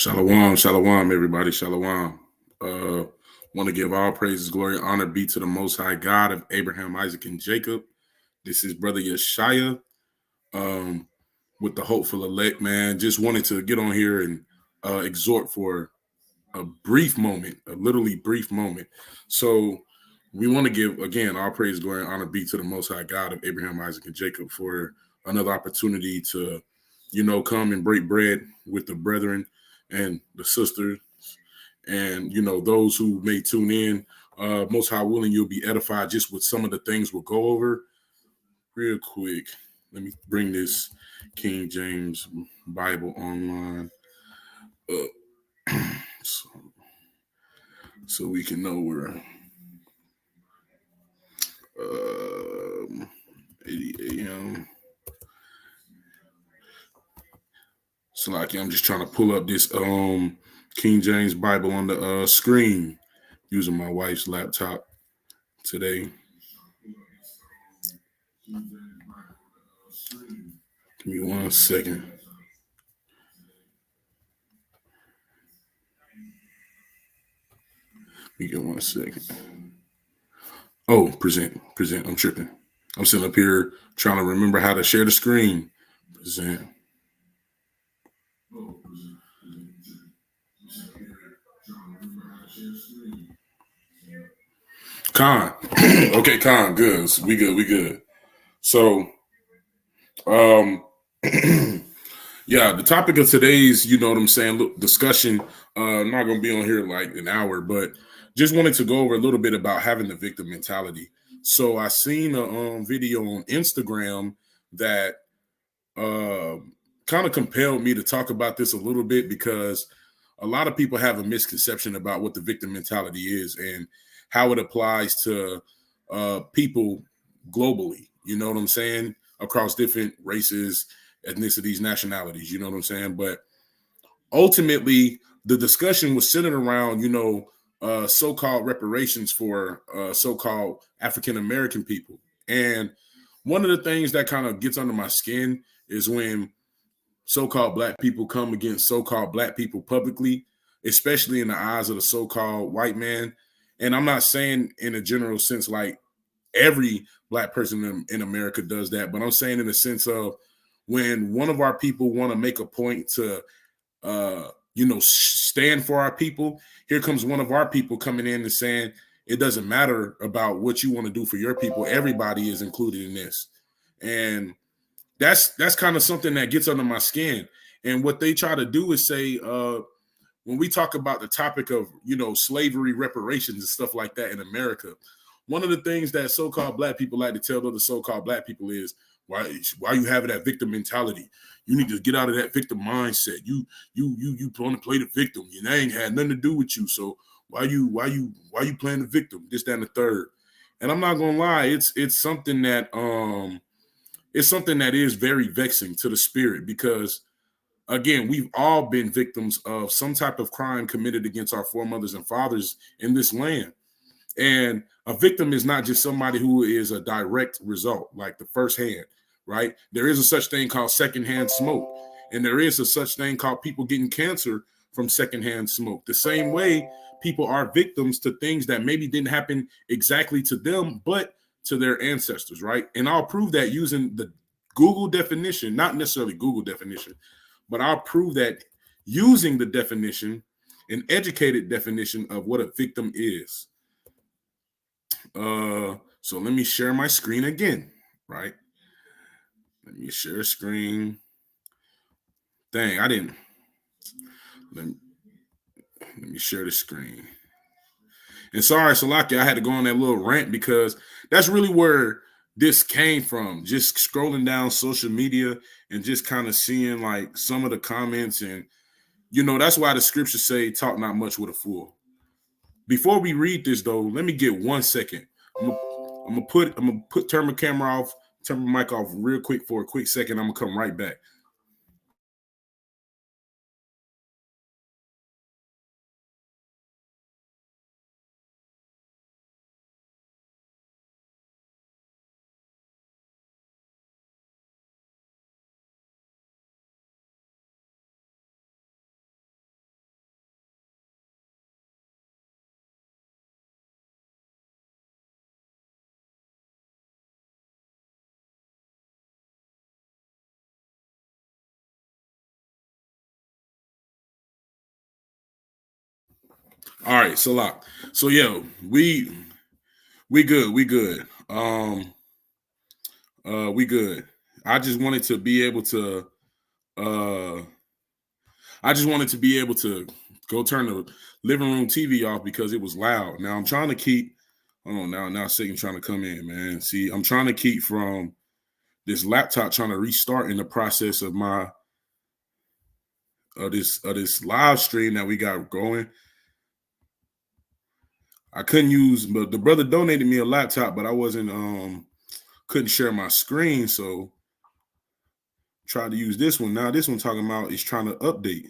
Shalom, shalom, everybody, shalom. Uh, Want to give all praises, glory, honor be to the Most High God of Abraham, Isaac, and Jacob. This is Brother Yeshaya um, with the hopeful elect, man. Just wanted to get on here and exhort for a brief moment, a literally brief moment. So we want to give, again, all praise, glory, and honor be to the Most High God of Abraham, Isaac, and Jacob for another opportunity to, come and break bread with the brethren and the sisters and, those who may tune in. Most High willing, you'll be edified just with some of the things we'll go over real quick. Let me bring this King James Bible online so we can know where 80 a.m. So like I'm just trying to pull up this King James Bible on the screen using my wife's laptop today. Give me 1 second. Give me 1 second. Oh, present. I'm tripping. I'm sitting up here trying to remember how to share the screen. Present. Con. Okay, Con. Good. We good. So, yeah, the topic of today's, discussion, not going to be on here like an hour, but just wanted to go over a little bit about having the victim mentality. So I seen a video on Instagram that kind of compelled me to talk about this a little bit because a lot of people have a misconception about what the victim mentality is and how it applies to people globally. You know what I'm saying? Across different races, ethnicities, nationalities. You know what I'm saying? But ultimately, the discussion was centered around, so-called reparations for so-called African American people. And one of the things that kind of gets under my skin is when so-called black people come against so-called black people publicly, especially in the eyes of the so-called white man. And I'm not saying in a general sense like every black person in America does that, but I'm saying in the sense of when one of our people want to make a point to stand for our people, here comes one of our people coming in and saying it doesn't matter about what you want to do for your people, everybody is included in this. And that's kind of something that gets under my skin. And what they try to do is say, when we talk about the topic of, slavery reparations and stuff like that in America, one of the things that so-called black people like to tell other so-called black people is, why you having that victim mentality? You need to get out of that victim mindset. You want to play the victim. You ain't had nothing to do with you. So why you playing the victim? This, that, and the third. And I'm not gonna lie, it's something that is very vexing to the spirit because, again, we've all been victims of some type of crime committed against our foremothers and fathers in this land. And a victim is not just somebody who is a direct result, like the first hand, right? There is a such thing called secondhand smoke. And there is a such thing called people getting cancer from secondhand smoke. The same way people are victims to things that maybe didn't happen exactly to them, but to their ancestors, right? And I'll prove that using the Google definition, not necessarily Google definition, but I'll prove that using the definition, an educated definition of what a victim is. So let me share my screen again, right? Let me share screen. Dang, I didn't. Let me share the screen. And sorry, Salaki, I had to go on that little rant because that's really where this came from. Just scrolling down social media and just kind of seeing like some of the comments, and that's why the scriptures say, "Talk not much with a fool." Before we read this, though, let me get 1 second. I'm gonna turn my camera off, turn my mic off real quick for a quick second. I'm gonna come right back. All right, so lock. So yo, we good, we good. We good. I just wanted to be able to uh I just wanted to be able to go turn the living room TV off because it was loud. Now I'm trying to keep hold on now Satan trying to come in, man. See, I'm trying to keep from this laptop trying to restart in the process of my this live stream that we got going. I couldn't use, but the brother donated me a laptop, but I wasn't couldn't share my screen, so tried to use this one. Now this one talking about is trying to update.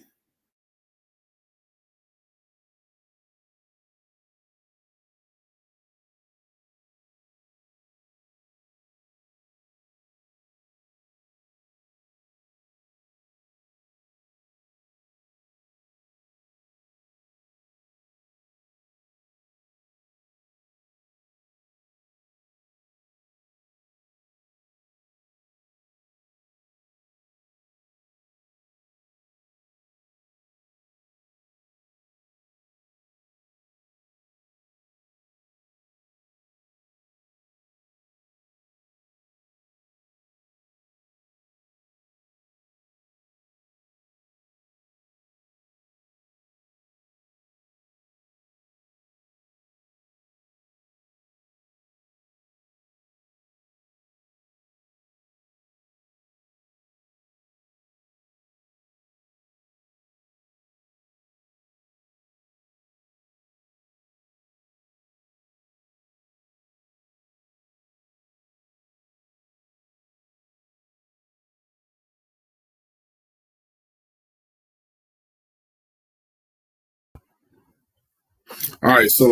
All right, so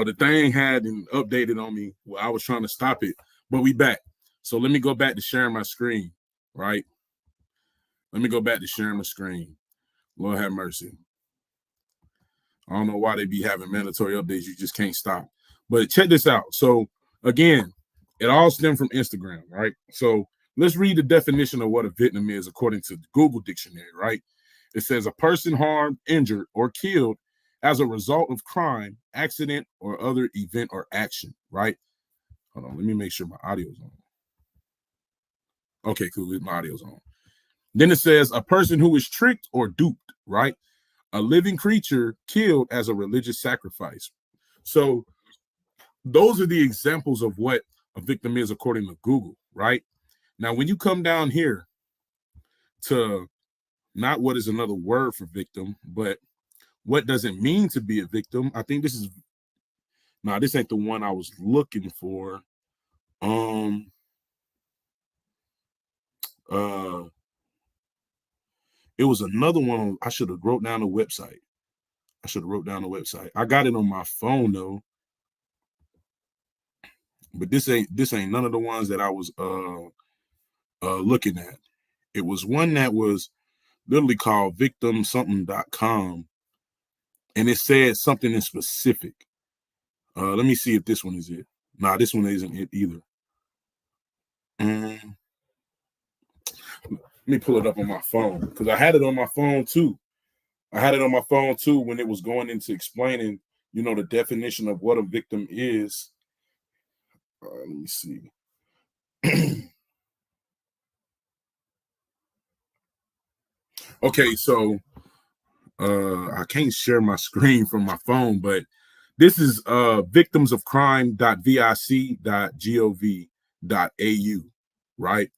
the thing had updated on me. Well, I was trying to stop it, but we back. So let me go back to sharing my screen. Right. Let me go back to sharing my screen. Lord have mercy. I don't know why they be having mandatory updates. You just can't stop. But check this out. So again, it all stemmed from Instagram, right? So let's read the definition of what a victim is according to the Google Dictionary, right? It says a person harmed, injured, or killed as a result of crime, accident, or other event or action, right? Hold on, let me make sure my audio's on. Okay, cool. My audio's on. Then it says a person who is tricked or duped, right? A living creature killed as a religious sacrifice. So those are the examples of what a victim is according to Google, right? Now, when you come down here to not what is another word for victim, but what does it mean to be a victim? I think this is this ain't the one I was looking for. Um uh it was another one. I should have wrote down the website. I got it on my phone though. But this ain't none of the ones that I was looking at. It was one that was literally called victimsomething.com, and it said something in specific. Let me see if this one is it. Nah, this one isn't it either. Let me pull it up on my phone because I had it on my phone too. When it was going into explaining, the definition of what a victim is. Let me see. Okay, so I can't share my screen from my phone, but this is victimsofcrime.vic.gov.au, right?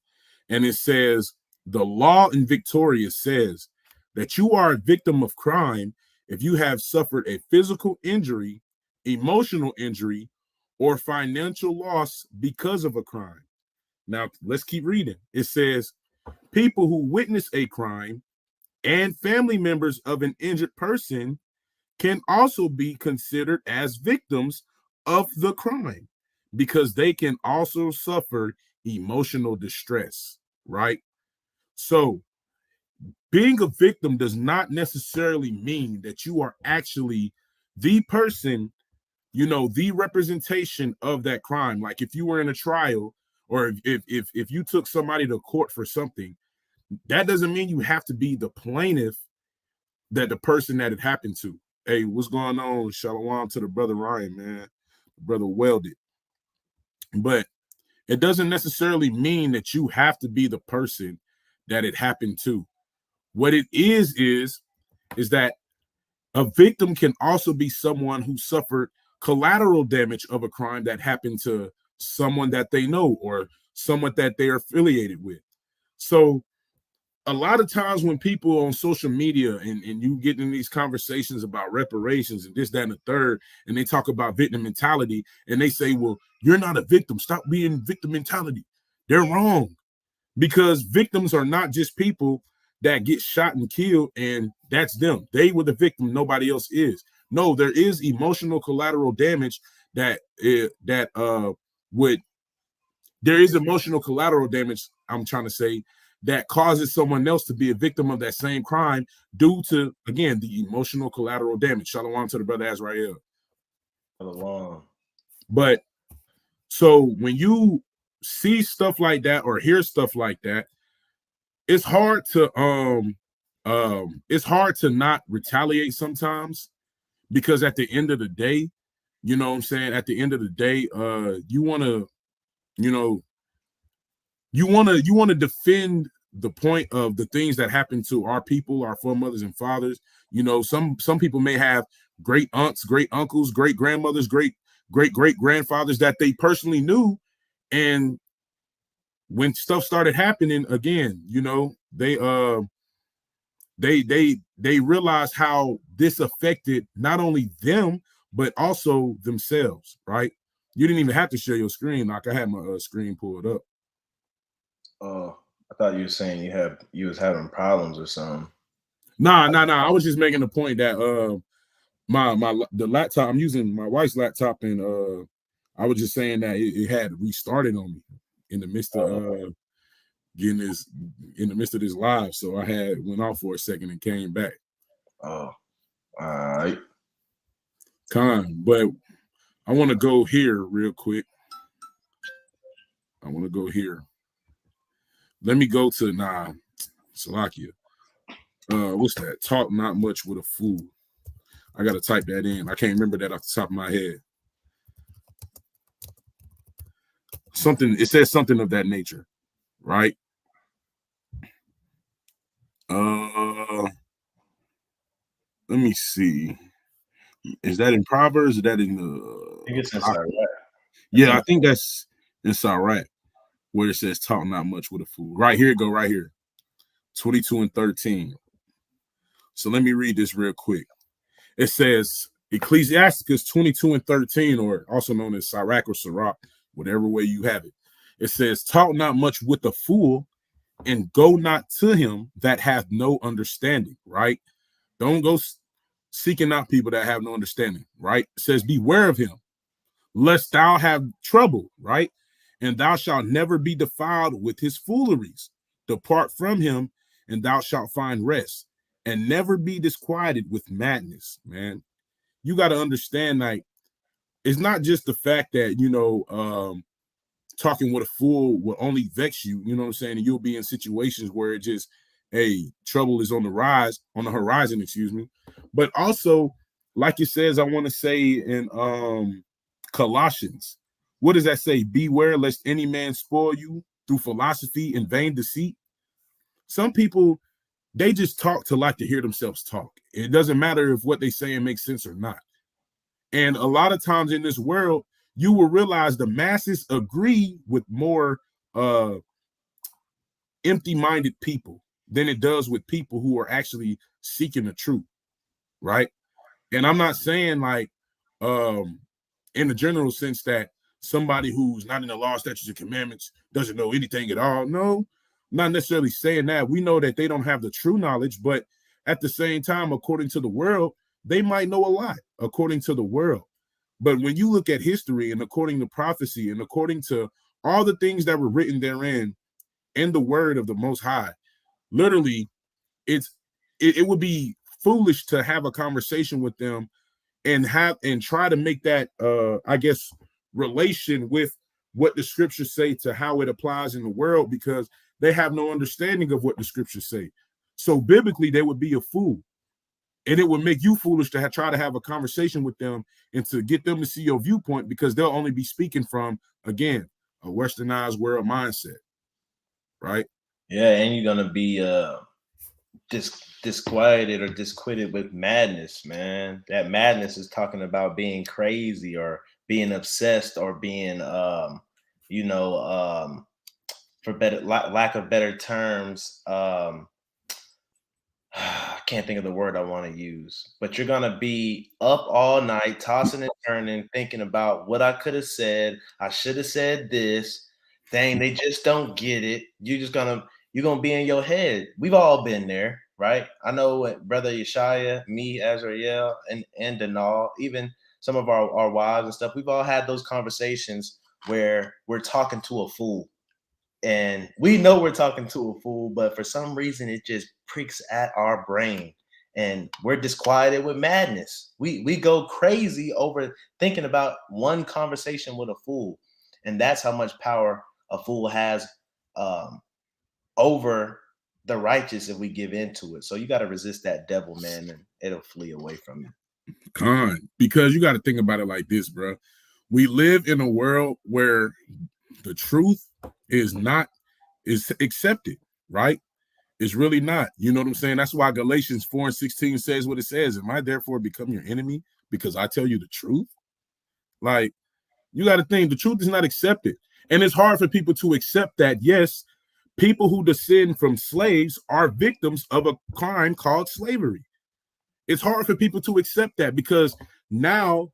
And it says the law in Victoria says that you are a victim of crime if you have suffered a physical injury, emotional injury, or financial loss because of a crime. Now, let's keep reading. It says people who witness a crime and family members of an injured person can also be considered as victims of the crime because they can also suffer emotional distress, right? So, being a victim does not necessarily mean that you are actually the person, the representation of that crime. Like if you were in a trial or if you took somebody to court for something, that doesn't mean you have to be the plaintiff that the person that it happened to. Hey, what's going on? Shalom to the brother Ryan, man. Brother Welded. But it doesn't necessarily mean that you have to be the person that it happened to. What it is that a victim can also be someone who suffered collateral damage of a crime that happened to someone that they know or someone that they are affiliated with. So a lot of times when people on social media and you get in these conversations about reparations and this, that, and the third, and they talk about victim mentality and they say, well, you're not a victim. Stop being victim mentality. They're wrong, because victims are not just people that get shot and killed and that's them. They were the victim. Nobody else is. No, there is emotional collateral damage would there is emotional collateral damage, I'm trying to say, that causes someone else to be a victim of that same crime due to, again, the emotional collateral damage. Shalom to the brother Azrael. Shalom. But so when you see stuff like that or hear stuff like that, it's hard to not retaliate sometimes, because at the end of the day, you know what I'm saying, at the end of the day, you want to, you want to defend the point of the things that happen to our people, our foremothers and fathers. You know, some people may have great aunts, great uncles, great grandmothers, great grandfathers that they personally knew, and when stuff started happening again, you know, they realized how this affected not only them but also themselves, right? You didn't even have to share your screen. Like, I had my screen pulled up. I thought you were saying you was having problems or something. Nah. I was just making the point that the laptop, I'm using my wife's laptop, and I was just saying that it had restarted on me in the midst of in the midst of this live. So I had went off for a second and came back. Oh, all right. But I want to go here real quick. I want to go here. Let me go to Salakia. What's that? Talk not much with a fool. I gotta type that in. I can't remember that off the top of my head. It says something of that nature, right? Let me see. Is that in Proverbs? Is that in the? I think it's in Sirach. Yeah, I think that's in Sirach, where it says talk not much with a fool. Right here, go right here. 22 and 13. So let me read this real quick. It says Ecclesiasticus 22 and 13, or also known as Sirach or Sirach, whatever way you have it. It says, talk not much with a fool, and go not to him that hath no understanding, right? Don't go seeking out people that have no understanding, right? It says, beware of him, lest thou have trouble, right? And thou shalt never be defiled with his fooleries. Depart from him, and thou shalt find rest, and never be disquieted with madness, man. You got to understand, like, it's not just the fact that, talking with a fool will only vex you, you know what I'm saying? And you'll be in situations where it just, hey, trouble is on the horizon, excuse me. But also, like it says, I want to say in Colossians, what does that say? Beware lest any man spoil you through philosophy and vain deceit. Some people, they just talk to like to hear themselves talk. It doesn't matter if what they say makes sense or not. And a lot of times in this world, you will realize the masses agree with more empty-minded people than it does with people who are actually seeking the truth, right? And I'm not saying like in the general sense that somebody who's not in the law, statutes, and commandments doesn't know anything at all. No, not necessarily saying that. We know that they don't have the true knowledge, but at the same time, according to the world, they might know a lot according to the world. But when you look at history and according to prophecy and according to all the things that were written therein in the word of the Most High, literally, it would be foolish to have a conversation with them and try to make that I guess relation with what the scriptures say to how it applies in the world, because they have no understanding of what the scriptures say. So biblically, they would be a fool. And it would make you foolish to try to have a conversation with them and to get them to see your viewpoint, because they'll only be speaking from, again, a westernized world mindset, right? Yeah, and you're gonna be disquieted or disquieted with madness, man. That madness is talking about being crazy or being obsessed or being you know, for better lack of better terms, I can't think of the word I want to use, but you're gonna be up all night, tossing and turning, thinking about what I could have said. I should have said this. Dang, they just don't get it. You're gonna be in your head. We've all been there, right? I know what Brother Yeshaya, me, Azrael, and Denal, even some of our wives and stuff. We've all had those conversations where we're talking to a fool and we know we're talking to a fool, but for some reason it just pricks at our brain and we're disquieted with madness. We go crazy over thinking about one conversation with a fool, and that's how much power a fool has um, over the righteous if we give into it. So you got to resist that devil, man, and it'll flee away from you. Because you got to think about it like this, bro. We live in a world where the truth is accepted, right? It's really not. You know what I'm saying? That's why Galatians 4:16 says what it says. Am I therefore become your enemy because I tell you the truth? Like, you got to think the truth is not accepted. And it's hard for people to accept that, yes, people who descend from slaves are victims of a crime called slavery. It's hard for people to accept that, because now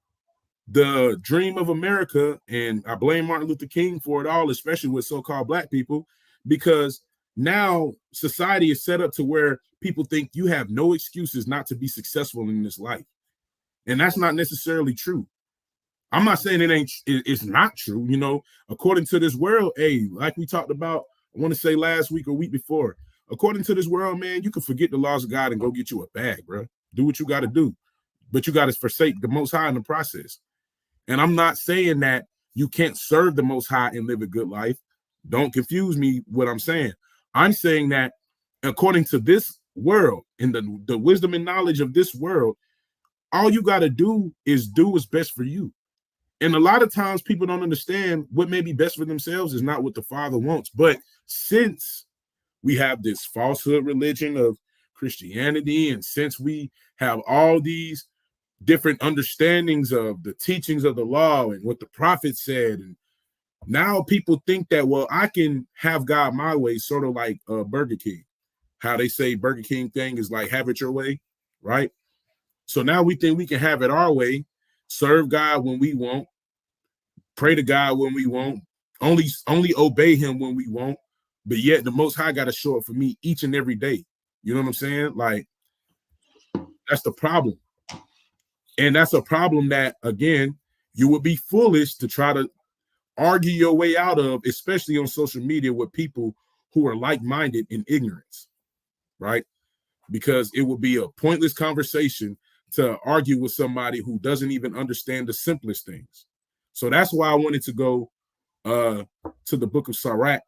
the dream of America, and I blame Martin Luther King for it all, especially with so-called black people, because now society is set up to where people think you have no excuses not to be successful in this life. And that's not necessarily true. I'm not saying it's not true. You know, according to this world, like we talked about, I want to say last week or week before, according to this world, man, you can forget the laws of God and go get you a bag, bro. Do what you got to do, but you got to forsake the Most High in the process. And I'm not saying that you can't serve the Most High and live a good life. Don't confuse me what I'm saying. I'm saying that according to this world and the wisdom and knowledge of this world, all you got to do is do what's best for you. And a lot of times people don't understand what may be best for themselves is not what the Father wants. But since we have this falsehood religion of Christianity, and since we have all these different understandings of the teachings of the law and what the prophet said, and now people think that, well, I can have God my way, sort of like Burger King. How they say Burger King thing is like have it your way, right? So now we think we can have it our way, serve God when we want, pray to God when we want, only obey him when we want, but yet the Most High got to show up for me each and every day. You know what I'm saying? Like, that's the problem. And that's a problem that, again, you would be foolish to try to argue your way out of, especially on social media with people who are like-minded in ignorance, right? Because it would be a pointless conversation to argue with somebody who doesn't even understand the simplest things. So that's why I wanted to go to the book of Sirach,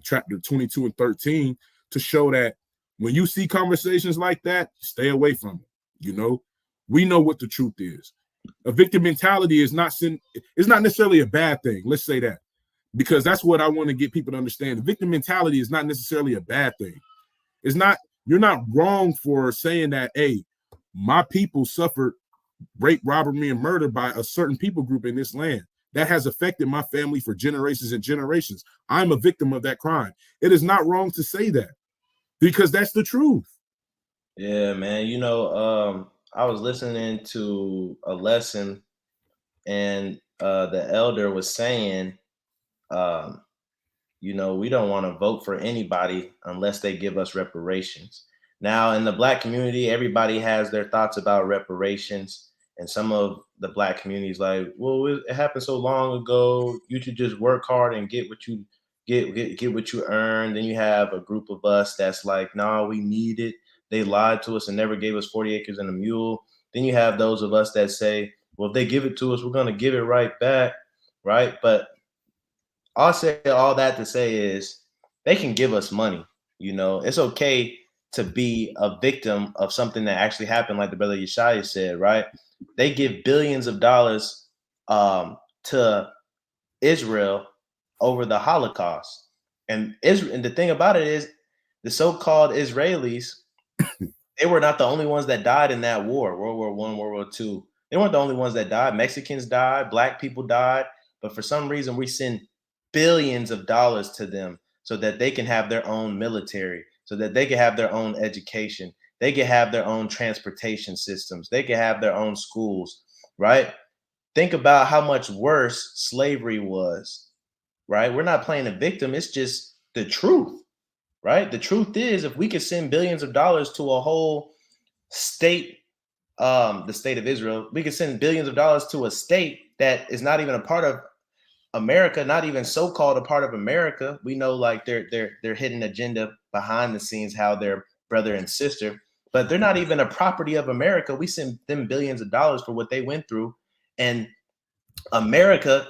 chapter 22 and 13, to show that when you see conversations like that, stay away from it. You know, we know what the truth is. A victim mentality is not necessarily a bad thing. Let's say that, because that's what I want to get people to understand. The victim mentality is not necessarily a bad thing. It's not. You're not wrong for saying that, hey, my people suffered rape, robbery, and murder by a certain people group in this land. That has affected my family for generations and generations. I'm a victim of that crime. It is not wrong to say that, because that's the truth. Yeah, man. You know, I was listening to a lesson, and the elder was saying, you know, we don't want to vote for anybody unless they give us reparations. Now, in the Black community, everybody has their thoughts about reparations. And some of the Black communities like, well, it happened so long ago. You should just work hard and get what you get what you earn. Then you have a group of us that's like, nah, we need it. They lied to us and never gave us 40 acres and a mule. Then you have those of us that say, well, if they give it to us, we're going to give it right back, right? But I'll say all that to say is they can give us money. You know, it's okay to be a victim of something that actually happened, like the brother Yeshaya said, right? They give billions of dollars to Israel over the Holocaust. And Israel, and the thing about it is, the so-called Israelis, they were not the only ones that died in that war, World War I, World War II. They weren't the only ones that died. Mexicans died, black people died, but for some reason we send billions of dollars to them so that they can have their own military, so that they can have their own education, they can have their own transportation systems, they can have their own schools, right? Think about how much worse slavery was, right? We're not playing a victim, it's just the truth, right? The truth is, if we could send billions of dollars to a whole state, the state of Israel, we could send billions of dollars to a state that is not even a part of America, not even so-called a part of America. We know like their hidden agenda behind the scenes, how they're brother and sister, but they're not even a property of America. We send them billions of dollars for what they went through, and America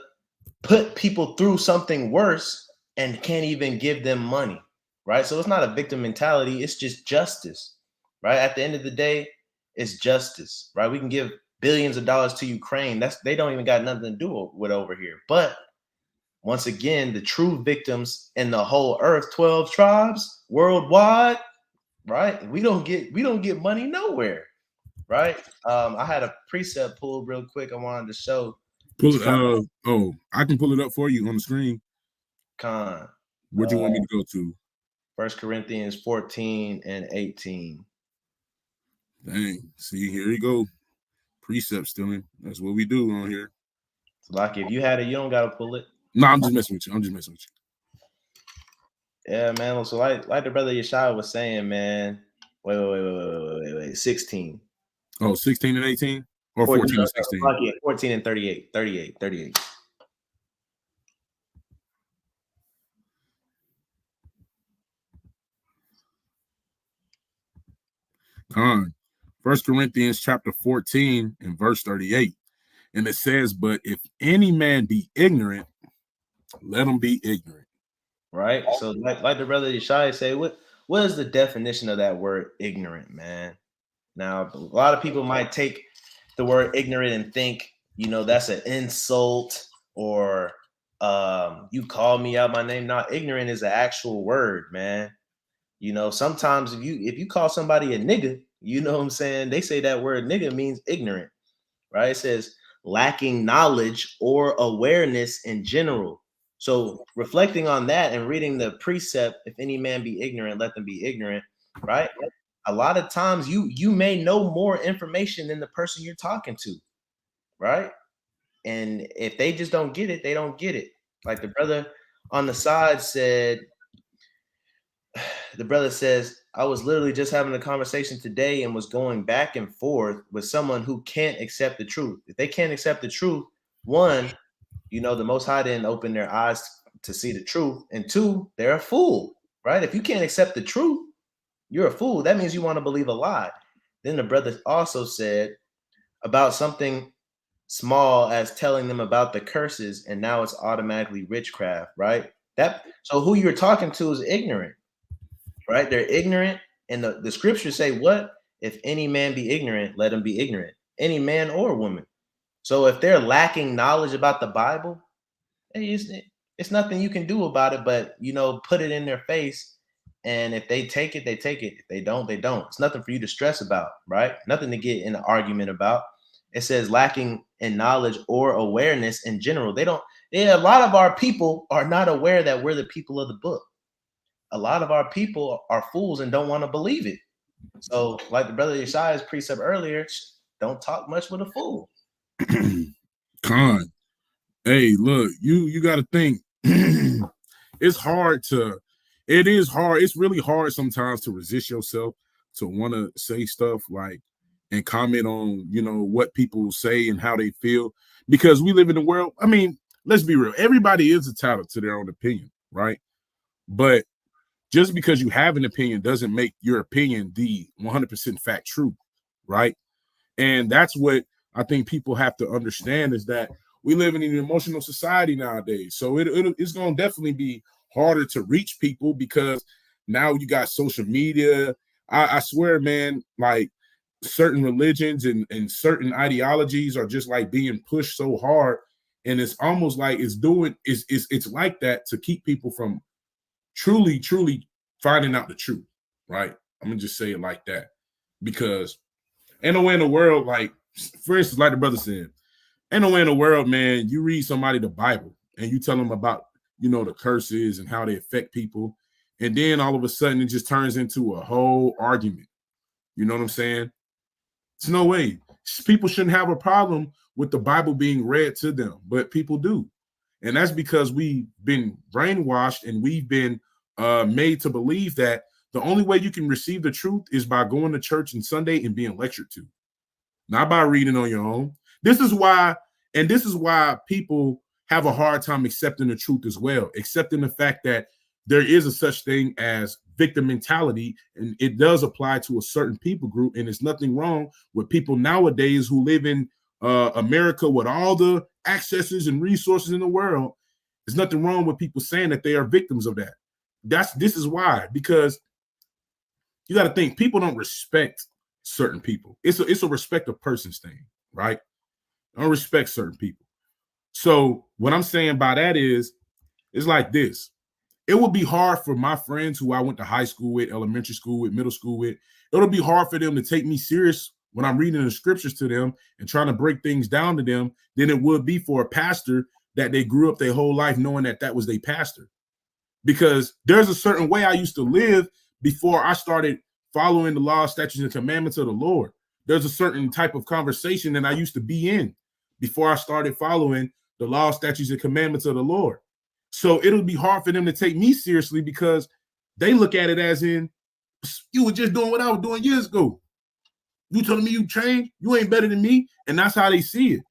put people through something worse and can't even give them money, right? So it's not a victim mentality, it's just justice, right? At the end of the day, it's justice, right? We can give billions of dollars to Ukraine. They don't even got nothing to do with over here. But once again, the true victims in the whole earth, 12 tribes worldwide, right? We don't get money nowhere, right? I had a precept pulled real quick. I wanted to show. Pull it. I can pull it up for you on the screen. Con. Where do you want me to go to? 1 Corinthians 14 and 18. Dang. See, here you go. Precept stealing. That's what we do on here. Like, if you had it, you don't gotta pull it. No, I'm just messing with you. Yeah, man. So like the brother Yeshua was saying, man. Wait. 16. Oh, 16 and 18? Or 14 and 16? 14 and 38. 38. Con. 1 Corinthians chapter 14 and verse 38. And it says, but if any man be ignorant, let him be ignorant. Right? So like the brother Yeshua say, what is the definition of that word ignorant, man? Now, a lot of people might take the word ignorant and think, that's an insult, or you call me out my name. Now, ignorant is an actual word, man. Sometimes if you call somebody a nigga, you know what I'm saying? They say that word nigga means ignorant, right? It says lacking knowledge or awareness in general. So reflecting on that and reading the precept, if any man be ignorant, let them be ignorant, right? A lot of times you may know more information than the person you're talking to, right? And if they just don't get it, they don't get it. Like the brother on the side said, the brother says, I was literally just having a conversation today and was going back and forth with someone who can't accept the truth. If they can't accept the truth, one, the Most High didn't open their eyes to see the truth. And two, they're a fool, right? If you can't accept the truth, you're a fool. That means you want to believe a lie. Then the brother also said about something small as telling them about the curses, and now it's automatically witchcraft, right? So who you're talking to is ignorant, right? They're ignorant, and the scriptures say, what? If any man be ignorant, let him be ignorant. Any man or woman. So if they're lacking knowledge about the Bible, it's nothing you can do about it, but put it in their face. And if they take it, they take it. If they don't, they don't. It's nothing for you to stress about, right? Nothing to get in an argument about. It says lacking in knowledge or awareness in general. A lot of our people are not aware that we're the people of the book. A lot of our people are fools and don't want to believe it. So like the brother Yeshua's precept earlier, don't talk much with a fool. Con. Hey, look, you got to think. It's really hard sometimes to resist yourself to want to say stuff like and comment on, what people say and how they feel, because we live in a world. I mean, let's be real. Everybody is entitled to their own opinion, right? But just because you have an opinion doesn't make your opinion the 100% fact true, right? And that's what I think people have to understand, is that we live in an emotional society nowadays. So it's going to definitely be harder to reach people, because now you got social media, I swear, man, like certain religions and certain ideologies are just like being pushed so hard. And it's almost like it's like that to keep people from truly finding out the truth, right? I'm gonna just say it like that. Because ain't no way in the world, like, for instance, like the brother said, ain't no way in the world, man, you read somebody the Bible and you tell them about, the curses and how they affect people. And then all of a sudden it just turns into a whole argument. You know what I'm saying? It's no way. People shouldn't have a problem with the Bible being read to them, but people do. And that's because we've been brainwashed and we've been made to believe that the only way you can receive the truth is by going to church on Sunday and being lectured to, not by reading on your own. This is why people have a hard time accepting the truth as well, accepting the fact that there is a such thing as victim mentality, and it does apply to a certain people group. And there's nothing wrong with people nowadays who live in America with all the accesses and resources in the world. There's nothing wrong with people saying that they are victims of that. This is why, because you got to think people don't respect certain people. It's a respect of persons thing, right? I don't respect certain people. So what I'm saying by that is, it's like this. It would be hard for my friends who I went to high school with, elementary school with, middle school with. It'll be hard for them to take me serious when I'm reading the scriptures to them and trying to break things down to them than it would be for a pastor that they grew up their whole life knowing that that was their pastor. Because there's a certain way I used to live before I started following the law, statutes, and commandments of the Lord. There's a certain type of conversation that I used to be in before I started following the law, statutes, and commandments of the Lord. So it'll be hard for them to take me seriously because they look at it as in, you were just doing what I was doing years ago. You telling me you changed? You ain't better than me. And that's how they see it,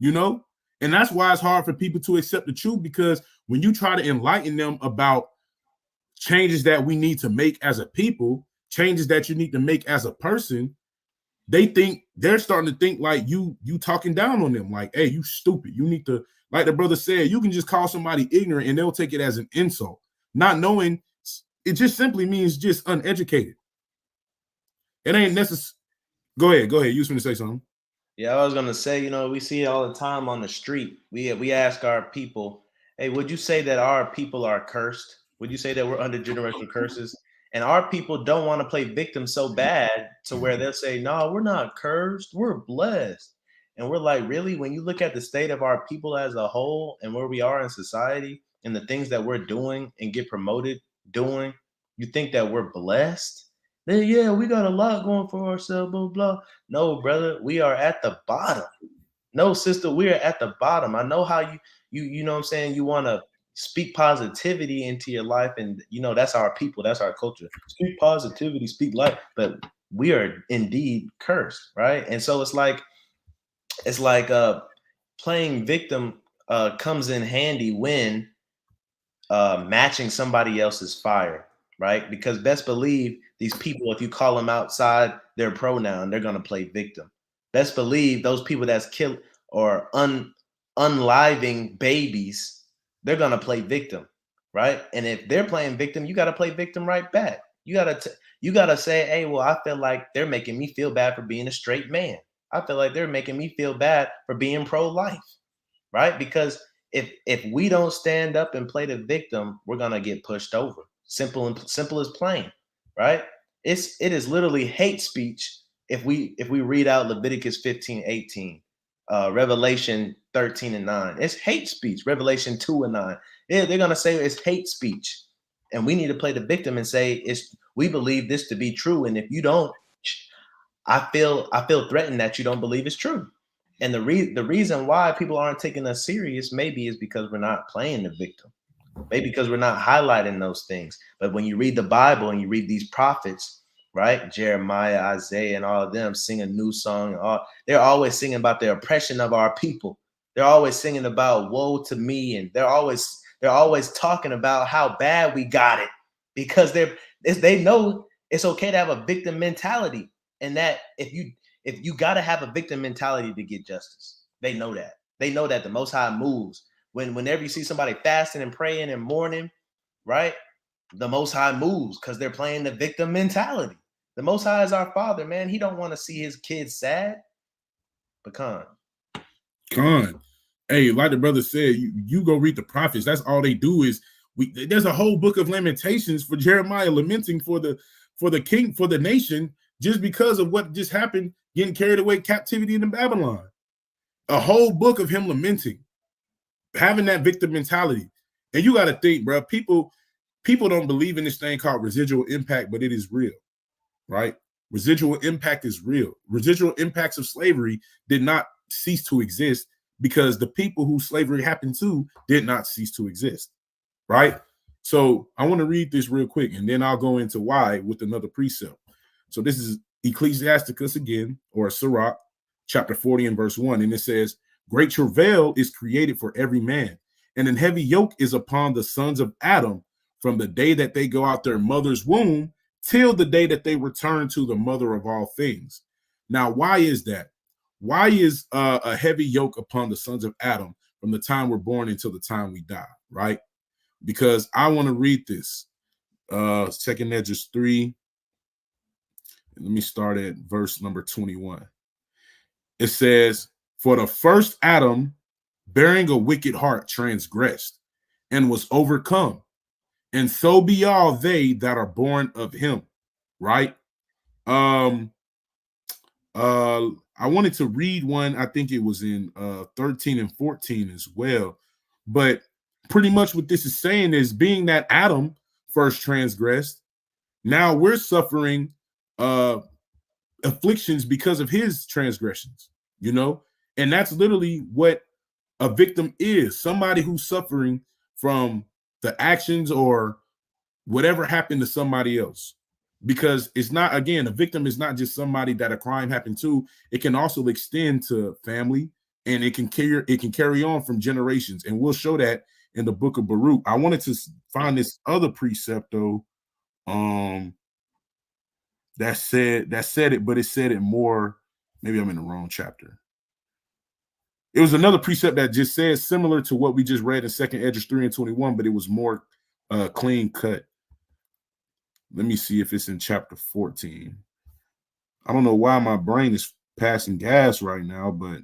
And that's why it's hard for people to accept the truth, because when you try to enlighten them about changes that we need to make as a people, changes that you need to make as a person, they're starting to think like you talking down on them, like, hey, you stupid. You need to, like the brother said, you can just call somebody ignorant and they'll take it as an insult, not knowing it just simply means just uneducated. It ain't necessary. Go ahead. You was going to say something. Yeah, I was gonna say, we see it all the time on the street. We ask our people, hey, would you say that our people are cursed? Would you say that we're under generational curses? And our people don't want to play victim so bad to where they'll say, no, we're not cursed, we're blessed. And we're like, really? When you look at the state of our people as a whole and where we are in society and the things that we're doing and get promoted doing, you think that we're blessed? Then, yeah, we got a lot going for ourselves, blah, blah. No, brother, we are at the bottom. No, sister, we are at the bottom. I know how you know what I'm saying, you want to speak positivity into your life, and that's our people, that's our culture. Speak positivity, speak life, but we are indeed cursed, right? And so it's like playing victim comes in handy when matching somebody else's fire, right? Because best believe these people, if you call them outside their pronoun, they're gonna play victim. Best believe those people that's kill or unliving babies, they're gonna play victim, right? And if they're playing victim, you gotta play victim right back. You gotta say, hey, well, I feel like they're making me feel bad for being a straight man. I feel like they're making me feel bad for being pro-life, right? Because if we don't stand up and play the victim, we're gonna get pushed over. Simple as plain, right? It is literally hate speech if we read out Leviticus 15:18, Revelation 13:9. It's hate speech. Revelation 2:9. They're gonna say it's hate speech, and we need to play the victim and say we believe this to be true, and if you don't, I feel threatened that you don't believe it's true. And the reason why people aren't taking us serious maybe is because we're not playing the victim. Maybe because we're not highlighting those things. But when you read the Bible and you read these prophets, right? Jeremiah, Isaiah, and all of them sing a new song. They're always singing about the oppression of our people. They're always singing about woe to me. And they're always talking about how bad we got it, because they know it's okay to have a victim mentality. And that if you got to have a victim mentality to get justice, they know that. They know that the Most High moves. Whenever you see somebody fasting and praying and mourning, right? The Most High moves because they're playing the victim mentality. The Most High is our Father, man. He don't want to see his kids sad. But Con. Hey, like the brother said, you go read the prophets. That's all they do is there's a whole book of Lamentations for Jeremiah lamenting for the king, for the nation, just because of what just happened, getting carried away captivity in Babylon. A whole book of him lamenting, having that victim mentality. And you got to think, bro, people don't believe in this thing called residual impact, but it is real, right? Residual impact is real. Residual impacts of slavery did not cease to exist because the people who slavery happened to did not cease to exist, right? So I want to read this real quick, and then I'll go into why with another precept. So this is Ecclesiasticus again, or Sirach, chapter 40 and verse 1, and it says, "Great travail is created for every man, and an heavy yoke is upon the sons of Adam from the day that they go out their mother's womb till the day that they return to the mother of all things." Now, why is that? Why is a heavy yoke upon the sons of Adam from the time we're born until the time we die, right? Because I want to read this. 2nd Esdras 3. Let me start at verse number 21. It says, "For the first Adam, bearing a wicked heart, transgressed and was overcome. And so be all they that are born of him," right? I wanted to read one. I think it was in 13 and 14 as well. But pretty much what this is saying is, being that Adam first transgressed, now we're suffering afflictions because of his transgressions, you know? And that's literally what a victim is. Somebody who's suffering from the actions or whatever happened to somebody else. Because it's not, again, a victim is not just somebody that a crime happened to. It can also extend to family, and it can carry on from generations. And we'll show that in the book of Baruch. I wanted to find this other precept though, that said it, but it said it more. Maybe I'm in the wrong chapter. It was another precept that just says similar to what we just read in 2nd Esdras 3 and 21, but it was more clean cut. Let me see if it's in chapter 14. I don't know why my brain is passing gas right now, but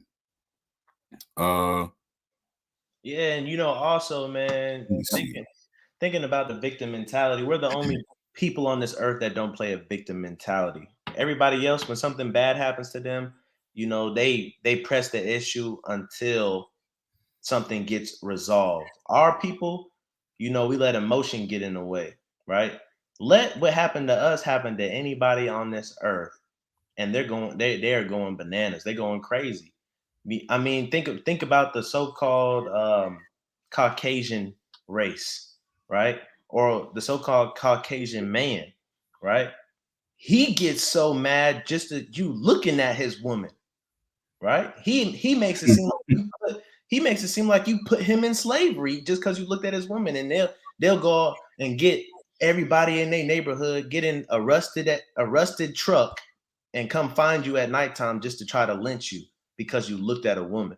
yeah, and also, man, thinking about the victim mentality, we're the only people on this earth that don't play a victim mentality. Everybody else, when something bad happens to them, they press the issue until something gets resolved. Our people, we let emotion get in the way, right? Let what happened to us happen to anybody on this earth, and they are going bananas. They're going crazy. I mean, think about the so-called Caucasian race, right? Or the so-called Caucasian man, right? He gets so mad just at you looking at his woman, right? He makes it seem like you put him in slavery just because you looked at his woman, and they'll go and get everybody in their neighborhood, get in a rusted truck, and come find you at nighttime just to try to lynch you because you looked at a woman,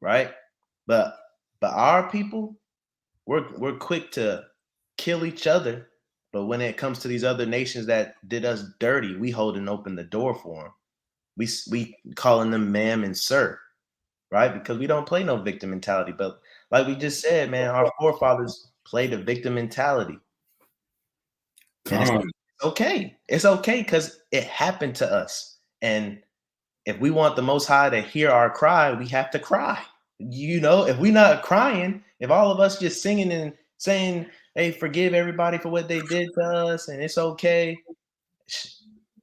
right? But our people, we're quick to kill each other, but when it comes to these other nations that did us dirty, we holding open the door for them. We calling them ma'am and sir, right? Because we don't play no victim mentality. But like we just said, man, our forefathers played a victim mentality. It's okay. It's okay because it happened to us. And if we want the Most High to hear our cry, we have to cry. If we're not crying, if all of us just singing and saying, "Hey, forgive everybody for what they did to us, and it's okay,"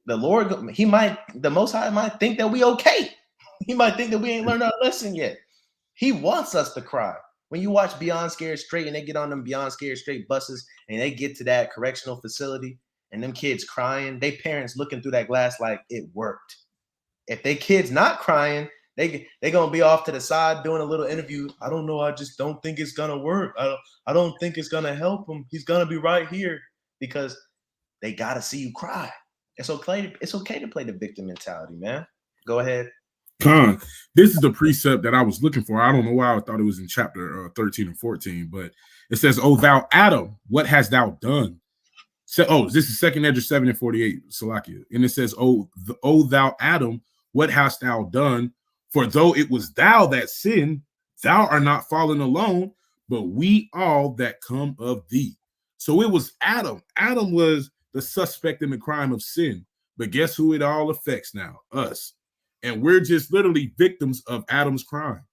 the Most High might think that we okay. He might think that we ain't learned our lesson yet. He wants us to cry. When you watch Beyond Scared Straight and they get on them Beyond Scared Straight buses and they get to that correctional facility and them kids crying, they parents looking through that glass like it worked. If they kids not crying, they gonna be off to the side doing a little interview. "I don't know. I just don't think it's gonna work. I don't think it's gonna help him. He's gonna be right here," because they gotta see you cry. It's okay. It's okay to play the victim mentality, man. Go ahead. This is the precept that I was looking for. I don't know why I thought it was in chapter 13 and 14, but it says, "O thou Adam, what hast thou done? So, this is Second Ezra 7:48, Salakia. And it says, O thou Adam, what hast thou done? For though it was thou that sinned, thou art not fallen alone, but we all that come of thee. So it was Adam. Adam was the suspect in the crime of sin. But guess who it all affects now? Us. And we're just literally victims of Adam's crime.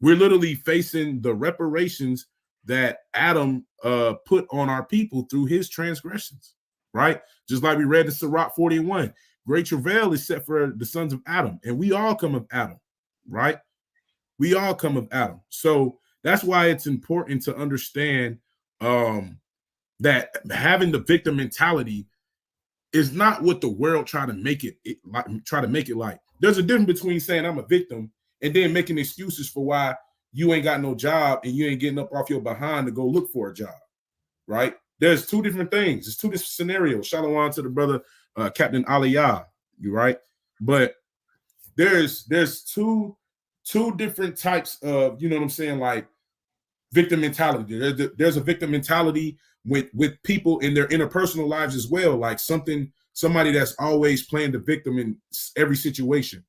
We're literally facing the reparations that Adam put on our people through his transgressions, right? Just like we read in Sirach 41, great travail is set for the sons of Adam, and we all come of Adam, right? We all come of Adam. So that's why it's important to understand that having the victim mentality is not what the world try to make it like. There's a difference between saying I'm a victim and then making excuses for why you ain't got no job and you ain't getting up off your behind to go look for a job, right? There's two different things. There's two different scenarios. Shalom to the brother Captain Aliyah, you right? But there's two different types of, you know what I'm saying, like victim mentality. There's a victim mentality with people in their interpersonal lives as well, like somebody that's always playing the victim in every situation.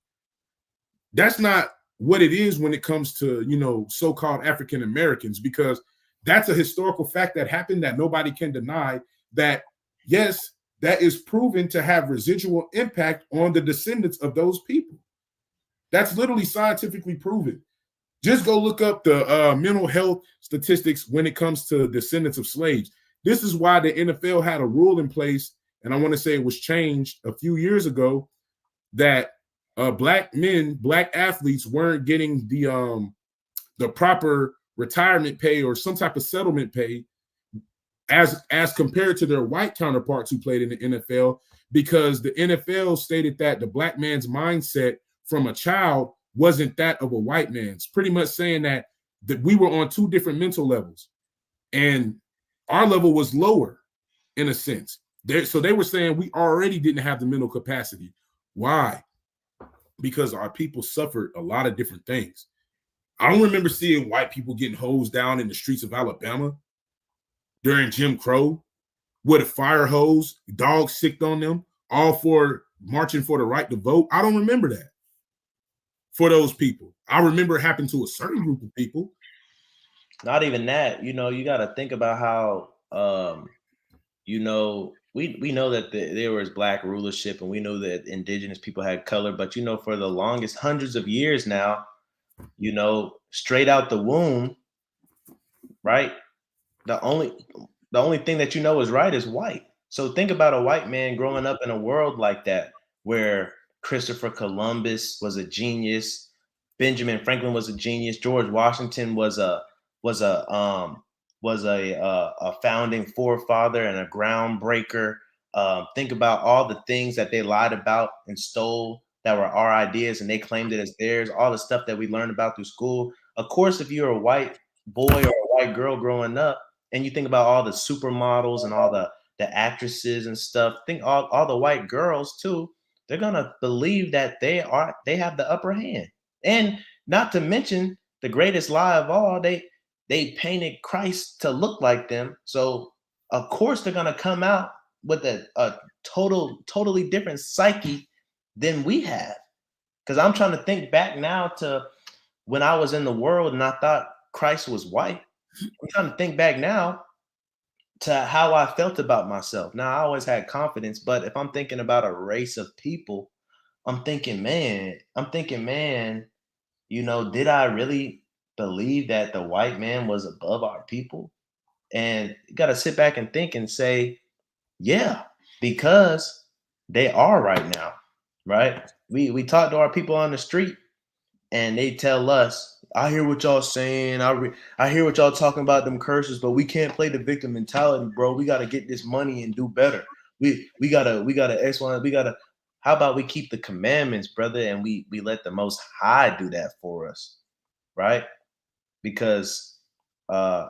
That's not what it is when it comes to, you know, so-called African Americans, because that's a historical fact that happened that nobody can deny. That yes, that is proven to have residual impact on the descendants of those people. That's literally scientifically proven. Just go look up the mental health statistics when it comes to descendants of slaves. This is why the NFL had a rule in place, and I want to say it was changed a few years ago, that black athletes weren't getting the proper retirement pay or some type of settlement pay as compared to their white counterparts who played in the NFL, because the NFL stated that the black man's mindset from a child wasn't that of a white man's, pretty much saying that we were on two different mental levels, and our level was lower in a sense. So they were saying we already didn't have the mental capacity. Why? Because our people suffered a lot of different things. I don't remember seeing white people getting hosed down in the streets of Alabama during Jim Crow with a fire hose, dogs sicked on them, all for marching for the right to vote. I don't remember that for those people. I remember it happened to a certain group of people. Not even that. You know, you got to think about how, you know, we know that there was black rulership, and we know that indigenous people had color, but you know, for the longest hundreds of years now, you know, straight out the womb, right? The only thing that you know is right is white. So think about a white man growing up in a world like that, where Christopher Columbus was a genius, Benjamin Franklin was a genius, George Washington was a founding forefather and a groundbreaker. Think about all the things that they lied about and stole that were our ideas, and they claimed it as theirs. All the stuff that we learned about through school. Of course, if you're a white boy or a white girl growing up, and you think about all the supermodels and all the actresses and stuff, think all the white girls too, they're gonna believe that they have the upper hand. And not to mention the greatest lie of all, they painted Christ to look like them. So of course they're gonna come out with a totally different psyche than we have. Because I'm trying to think back now to when I was in the world and I thought Christ was white. I'm trying to think back now to how I felt about myself. Now, I always had confidence, but if I'm thinking about a race of people, I'm thinking, man, you know, did I really believe that the white man was above our people? And you got to sit back and think and say, yeah, because they are right now, right? We talk to our people on the street, and they tell us, I hear what y'all saying. I hear what y'all talking about them curses, but we can't play the victim mentality, bro. We got to get this money and do better. We gotta X one. We gotta. How about we keep the commandments, brother, and we let the Most High do that for us, right? Because I'll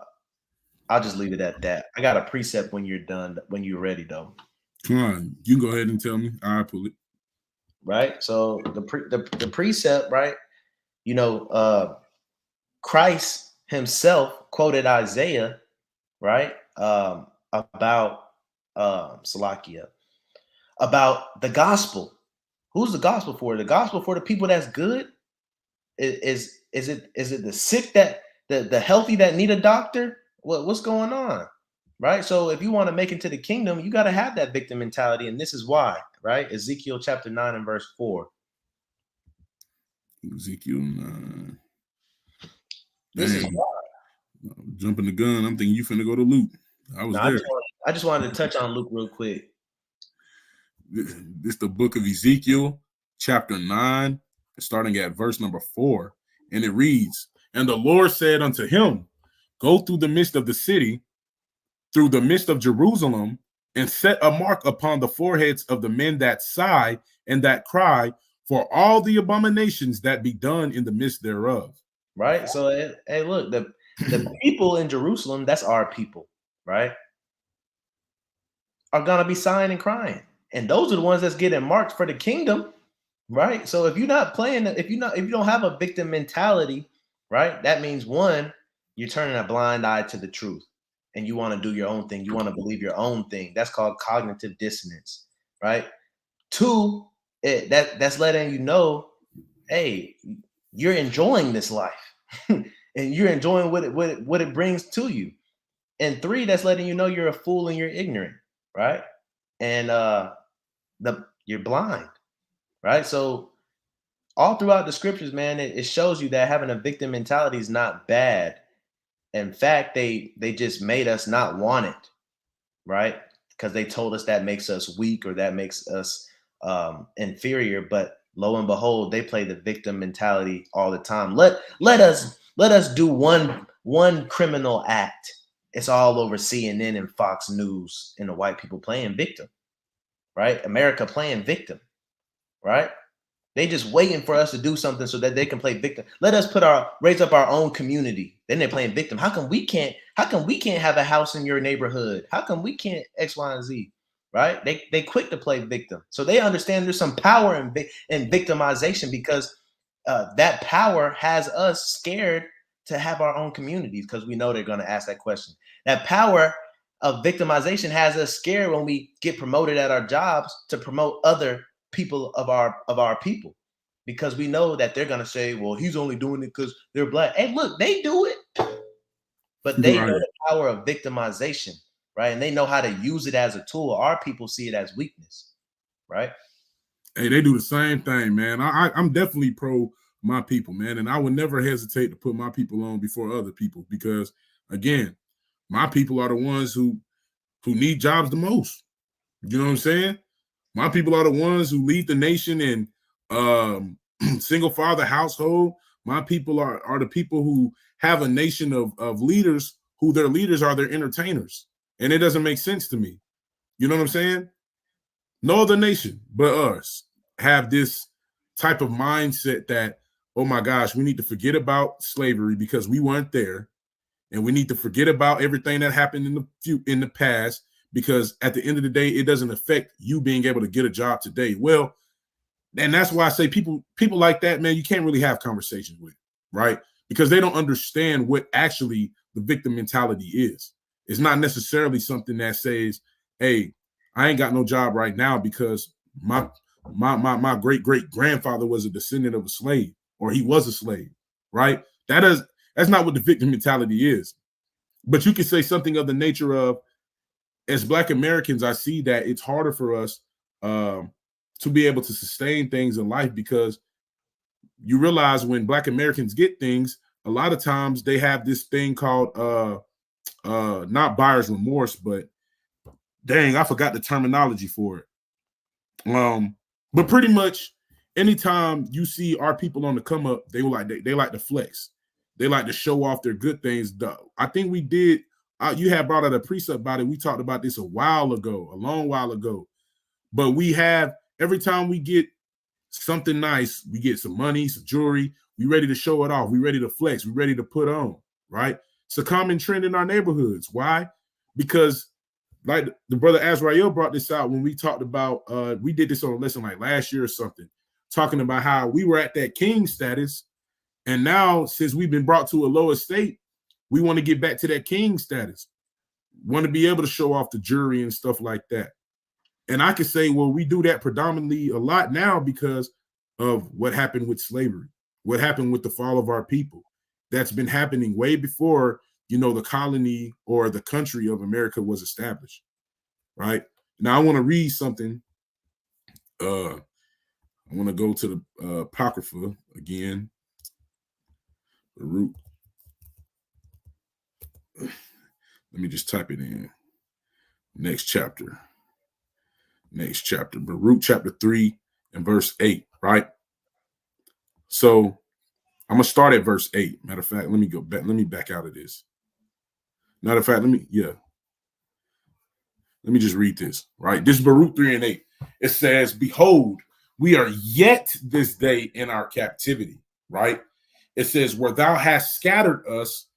just leave it at that. I got a precept when you're done, when you're ready, though. Come on, you go ahead and tell me. I'll pull it. Right. So the precept, right? You know, Christ himself quoted Isaiah, right? About Salakia, about the gospel. Who's the gospel for? The gospel for the people that's good? Is it the sick that the healthy that need a doctor? What's going on? Right? So if you want to make it to the kingdom, you got to have that victim mentality. And this is why, right? Ezekiel chapter 9 and verse 4. Ezekiel 9. This is why. Jumping the gun. I'm thinking you finna go to Luke. I was there. I just wanted to touch on Luke real quick. This the book of Ezekiel, chapter 9, starting at verse number 4. And it reads, "And the Lord said unto him, Go through the midst of the city, through the midst of Jerusalem, and set a mark upon the foreheads of the men that sigh and that cry for all the abominations that be done in the midst thereof." Right? So, hey, look, the people in Jerusalem, that's our people, right, are going to be sighing and crying. And those are the ones that's getting marked for the kingdom, right? So if you're not playing, if you don't have a victim mentality, right, that means one, you're turning a blind eye to the truth and you want to do your own thing. You want to believe your own thing. That's called cognitive dissonance, right? Two, that's letting you know, hey, you're enjoying this life and you're enjoying what it brings to you. And three, that's letting you know you're a fool and you're ignorant, right? And you're blind, right? So all throughout the scriptures, man, it shows you that having a victim mentality is not bad. In fact, they just made us not want it, right? Because they told us that makes us weak or that makes us inferior. But lo and behold, they play the victim mentality all the time. Let us do one criminal act. It's all over CNN and Fox News and the white people playing victim, right? America playing victim, right? They just waiting for us to do something so that they can play victim. Let us raise up our own community. Then they're playing victim. How come we can't have a house in your neighborhood? How come we can't X, Y, and Z? Right? They quick to play victim. So they understand there's some power in victimization because that power has us scared to have our own communities because we know they're going to ask that question. That power of victimization has us scared when we get promoted at our jobs to promote other people of our people, because we know that they're going to say, well, he's only doing it because they're black. Hey, look, they do it, but they know the power of victimization, right? And they know how to use it as a tool. Our people see it as weakness, right? Hey, they do the same thing, man. I'm definitely pro my people, man, and I would never hesitate to put my people on before other people because, again, my people are the ones who need jobs the most. You know what I'm saying? My people are the ones who lead the nation in single father household. My people are the people who have a nation of leaders who their leaders are their entertainers. And it doesn't make sense to me. You know what I'm saying? No other nation but us have this type of mindset that, oh my gosh, we need to forget about slavery because we weren't there. And we need to forget about everything that happened in the past, because at the end of the day, it doesn't affect you being able to get a job today. Well, and that's why I say people like that, man, you can't really have conversations with, right? Because they don't understand what actually the victim mentality is. It's not necessarily something that says, hey, I ain't got no job right now because my great-great-grandfather was a descendant of a slave, or he was a slave, right? That's not what the victim mentality is. But you can say something of the nature of, as Black Americans, I see that it's harder for us to be able to sustain things in life, because you realize when Black Americans get things, a lot of times they have this thing called not buyer's remorse, but dang, I forgot the terminology for it. But pretty much anytime you see our people on the come up, they like to flex. They like to show off their good things. I think we did. You had brought out a precept about it. We talked about this a long while ago. But we have, every time we get something nice, we get some money, some jewelry, we ready to show it off. We ready to flex. We ready to put on, right? It's a common trend in our neighborhoods. Why? Because like the brother Azrael brought this out when we talked about, we did this on a lesson like last year or something, talking about how we were at that king status. And now, since we've been brought to a lower state, we want to get back to that king status. want to be able to show off the jury and stuff like that. And I could say, well, we do that predominantly a lot now because of what happened with slavery, what happened with the fall of our people. That's been happening way before, the colony or the country of America was established, right? Now, I want to read something. I want to go to the Apocrypha again. The root. Let me just type it in. Next chapter. Baruch chapter 3 and verse 8, right? So I'm gonna start at verse 8. Matter of fact, let me go back. Let me back out of this. Matter of fact, let me just read this, right? This is Baruch 3 and 8. It says, behold, we are yet this day in our captivity, right? It says, where thou hast scattered us,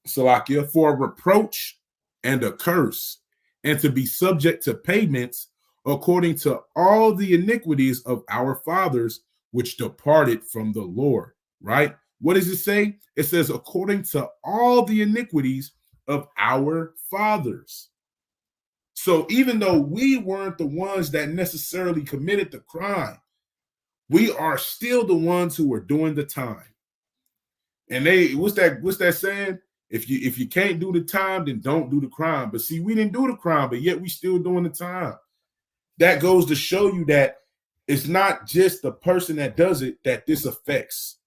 Salakia, for a reproach and a curse, and to be subject to payments according to all the iniquities of our fathers, which departed from the Lord, right? What does it say? It says, according to all the iniquities of our fathers. So even though we weren't the ones that necessarily committed the crime, we are still the ones who are doing the time. And what's that saying? If you can't do the time, then don't do the crime. But see, we didn't do the crime, but yet we still doing the time. That goes to show you that it's not just the person that does it that this affects.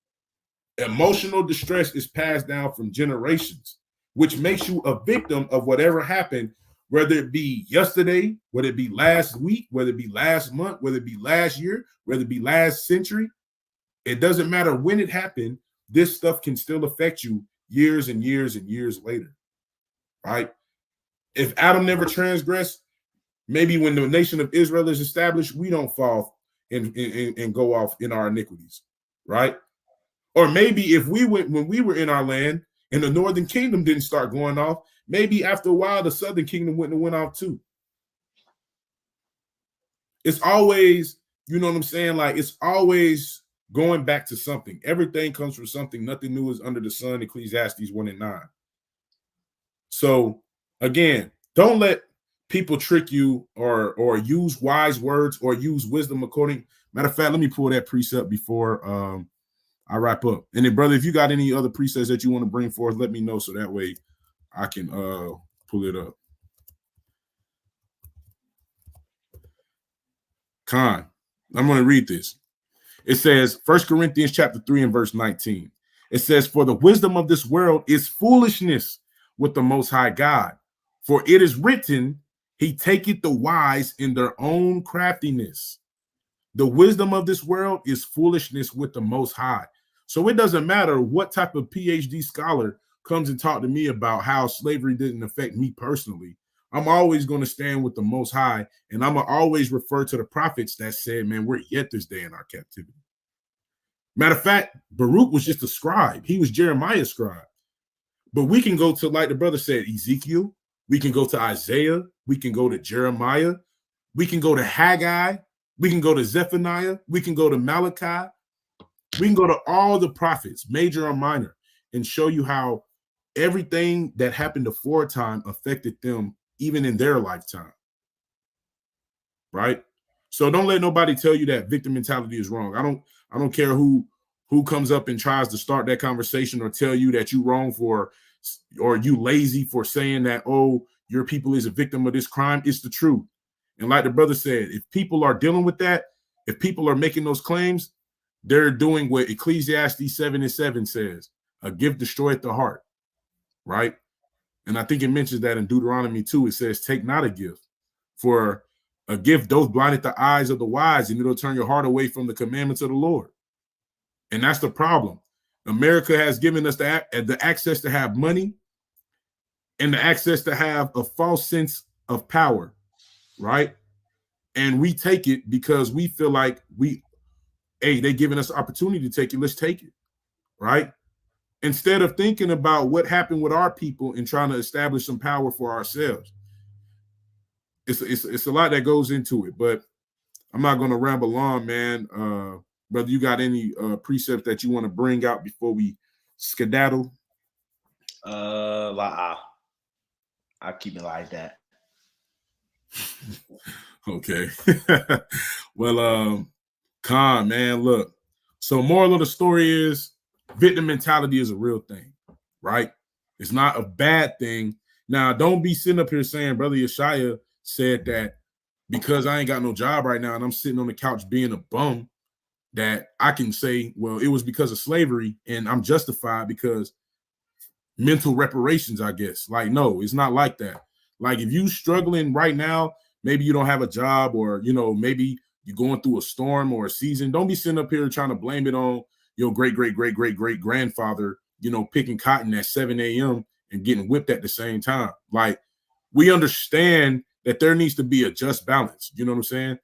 Emotional distress is passed down from generations, which makes you a victim of whatever happened, whether it be yesterday, whether it be last week, whether it be last month, whether it be last year, whether it be last century. It doesn't matter when it happened. This stuff can still affect you years and years and years later, right? If Adam never transgressed, maybe when the nation of Israel is established, we don't fall and go off in our iniquities, right? Or maybe if when we were in our land and the northern kingdom didn't start going off, maybe after a while the southern kingdom wouldn't have went off too. It's always, you know what I'm saying? Like, it's always going back to something. Everything comes from something. Nothing new is under the sun. Ecclesiastes 1 and 9. So again, don't let people trick you or use wise words or use wisdom according. Matter of fact, let me pull that precept before I wrap up. And then, brother, if you got any other precepts that you want to bring forth, let me know so that way I can pull it up. Khan, I'm going to read this. It says, 1 Corinthians chapter 3 and verse 19. It says, for the wisdom of this world is foolishness with the Most High God. For it is written, he taketh the wise in their own craftiness. The wisdom of this world is foolishness with the Most High. So it doesn't matter what type of PhD scholar comes and talk to me about how slavery didn't affect me personally. I'm always going to stand with the Most High, and I'm going to always refer to the prophets that said, man, we're yet this day in our captivity. Matter of fact, Baruch was just a scribe. He was Jeremiah's scribe. But we can go to, like the brother said, Ezekiel. We can go to Isaiah. We can go to Jeremiah. We can go to Haggai. We can go to Zephaniah. We can go to Malachi. We can go to all the prophets, major or minor, and show you how everything that happened aforetime affected them even in their lifetime, right? So don't let nobody tell you that victim mentality is wrong. I don't care who comes up and tries to start that conversation or tell you that you wrong for, or you lazy for saying that, oh, your people is a victim of this crime. It's the truth. And like the brother said, if people are dealing with that, if people are making those claims, they're doing what Ecclesiastes 7 and 7 says, a gift destroyeth the heart, right? And I think it mentions that in Deuteronomy 2, it says, take not a gift, for a gift doth blindeth the eyes of the wise, and it'll turn your heart away from the commandments of the Lord. And that's the problem. America has given us the access to have money and the access to have a false sense of power, right? And we take it because we feel like they're giving us opportunity to take it. Let's take it, right? Instead of thinking about what happened with our people and trying to establish some power for ourselves. It's a lot that goes into it, but I'm not going to ramble on, man. Brother, you got any precepts that you want to bring out before we skedaddle? I keep it like that. Okay. Well, Khan, man, look. So moral of the story is victim mentality is a real thing, right? It's not a bad thing. Now, don't be sitting up here saying Brother Yeshaya said that because I ain't got no job right now and I'm sitting on the couch being a bum, that I can say, well, it was because of slavery and I'm justified because mental reparations, I guess. Like, no, it's not like that. Like, if you struggling right now, maybe you don't have a job, or maybe you're going through a storm or a season. Don't be sitting up here trying to blame it on your great grandfather, picking cotton at 7 a.m. and getting whipped at the same time. Like, we understand that there needs to be a just balance. You know what I'm saying?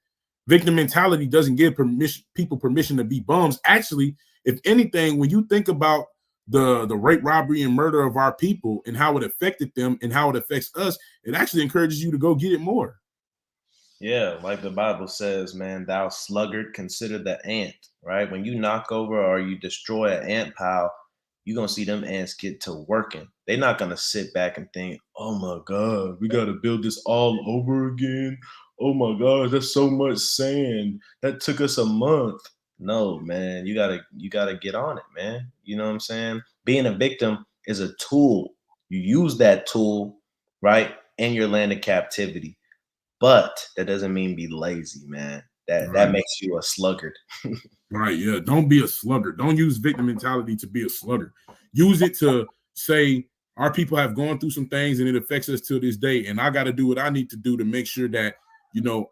Victim mentality doesn't give people permission to be bums. Actually, if anything, when you think about the rape, robbery, and murder of our people and how it affected them and how it affects us, it actually encourages you to go get it more. Yeah, like the Bible says, man, thou sluggard, consider the ant, right? When you knock over or you destroy an ant pile, you're going to see them ants get to working. They're not going to sit back and think, oh my God, we got to build this all over again. Oh my God, that's so much sand. That took us a month. No, man, you gotta get on it, man. You know what I'm saying? Being a victim is a tool. You use that tool, right, in your land of captivity. But that doesn't mean be lazy, man. That Right. makes you a sluggard. Right. Yeah. Don't be a sluggard. Don't use victim mentality to be a sluggard. Use it to say our people have gone through some things and it affects us till this day. And I got to do what I need to do to make sure that,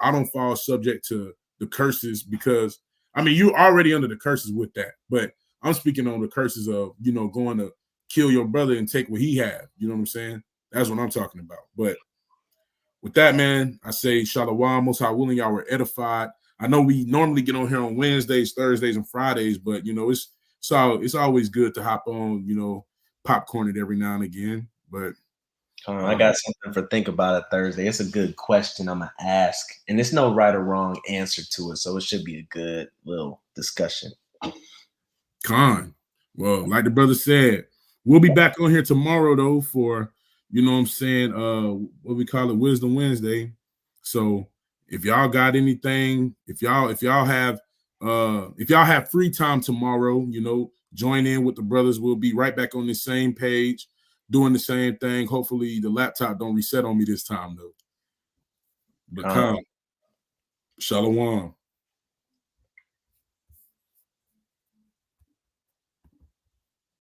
I don't fall subject to the curses, because you're already under the curses with that. But I'm speaking on the curses of, going to kill your brother and take what he had. You know what I'm saying? That's what I'm talking about. But with that, man, I say Shalom, most high willing, y'all were edified. I know we normally get on here on Wednesdays, Thursdays, and Fridays, but it's always good to hop on, popcorn it every now and again. But I got something for think about it Thursday. It's a good question I'm gonna ask, and there's no right or wrong answer to it, so it should be a good little discussion. Well, like the brother said, we'll be back on here tomorrow though for what we call it, Wisdom Wednesday. So if y'all got anything, if y'all have free time tomorrow, join in with the brothers. We'll be right back on the same page, doing the same thing. Hopefully the laptop don't reset on me this time though. But Shalom.